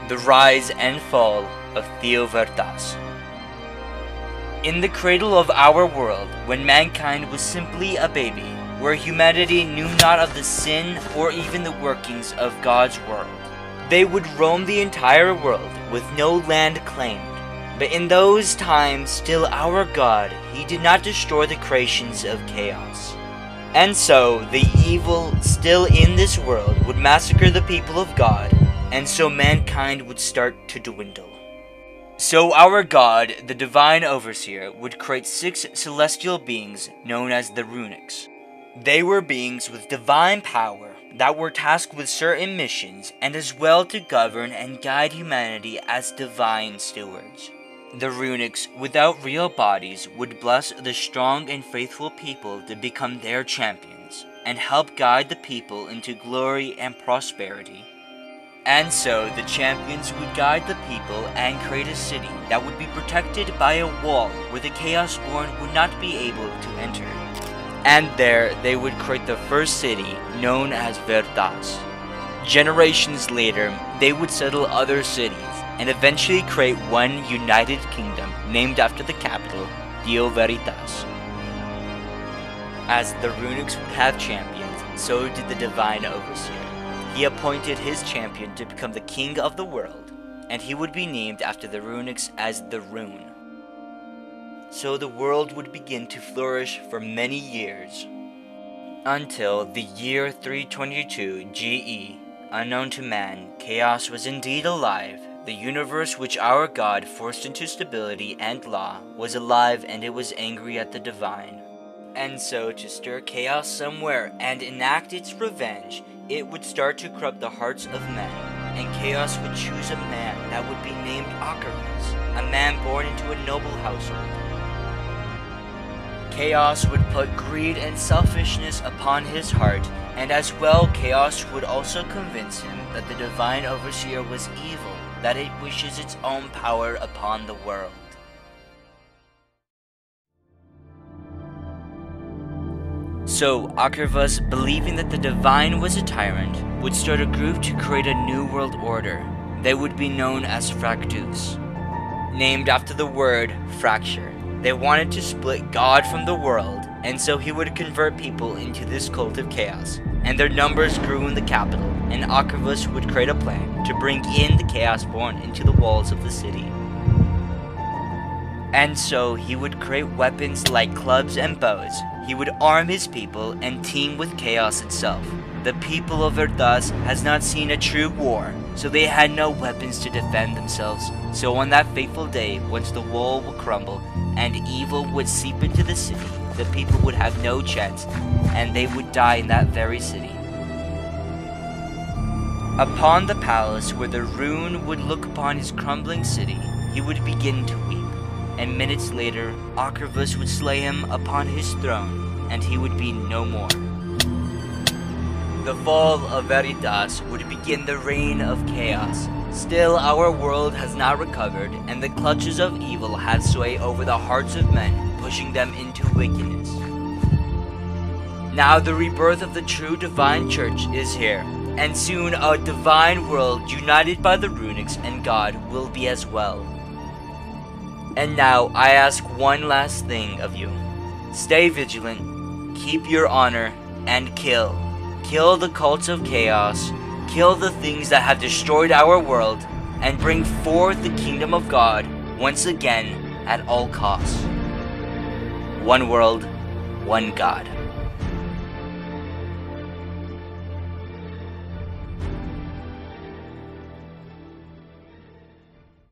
The Rise and Fall of Theo-Veritas. In the cradle of our world, when mankind was simply a baby, where humanity knew not of the sin or even the workings of God's world, they would roam the entire world with no land claimed. But in those times, still our God, He did not destroy the creations of chaos. And so, the evil still in this world would massacre the people of God, and so mankind would start to dwindle. So our God, the Divine Overseer, would create 6 celestial beings known as the Rhunics. They were beings with divine power that were tasked with certain missions and as well to govern and guide humanity as divine stewards. The Rhunics, without real bodies, would bless the strong and faithful people to become their champions and help guide the people into glory and prosperity. And so the champions would guide the people and create a city that would be protected by a wall where the Chaosborn would not be able to enter. And there they would create the first city known as Veritas. Generations later, they would settle other cities and eventually create one united kingdom named after the capital, Theo-Veritas. As the Rhunics would have champions, so did the Divine Overseer. He appointed his champion to become the king of the world, and he would be named after the Rhunics as the Rune. So the world would begin to flourish for many years, until the year 322 GE, unknown to man, chaos was indeed alive. The universe which our God forced into stability and law was alive, and it was angry at the divine. And so, to stir chaos somewhere and enact its revenge, it would start to corrupt the hearts of men, and chaos would choose a man that would be named Acharos, a man born into a noble household. Chaos would put greed and selfishness upon his heart, and as well chaos would also convince him that the Divine Overseer was evil, that it wishes its own power upon the world. So, Acharos, believing that the Divine was a tyrant, would start a group to create a new world order. They would be known as Fractus, named after the word fracture. They wanted to split God from the world, and so he would convert people into this cult of chaos. And their numbers grew in the capital, and Acharos would create a plan to bring in the Chaosborn into the walls of the city. And so he would create weapons like clubs and bows. He would arm his people and team with chaos itself. The people of Veritas has not seen a true war, so they had no weapons to defend themselves. So on that fateful day, once the wall would crumble and evil would seep into the city, the people would have no chance, and they would die in that very city. Upon the palace where the Rune would look upon his crumbling city, he would begin to weep. And minutes later, Acharos would slay him upon his throne, and he would be no more. The fall of Veritas would begin the reign of chaos. Still, our world has not recovered, and the clutches of evil have sway over the hearts of men, pushing them into wickedness. Now the rebirth of the true divine church is here, and soon a divine world united by the Rhunics and God will be as well. And now, I ask one last thing of you. Stay vigilant, keep your honor, and kill. Kill the cults of chaos, kill the things that have destroyed our world, and bring forth the kingdom of God once again at all costs. One world, one God.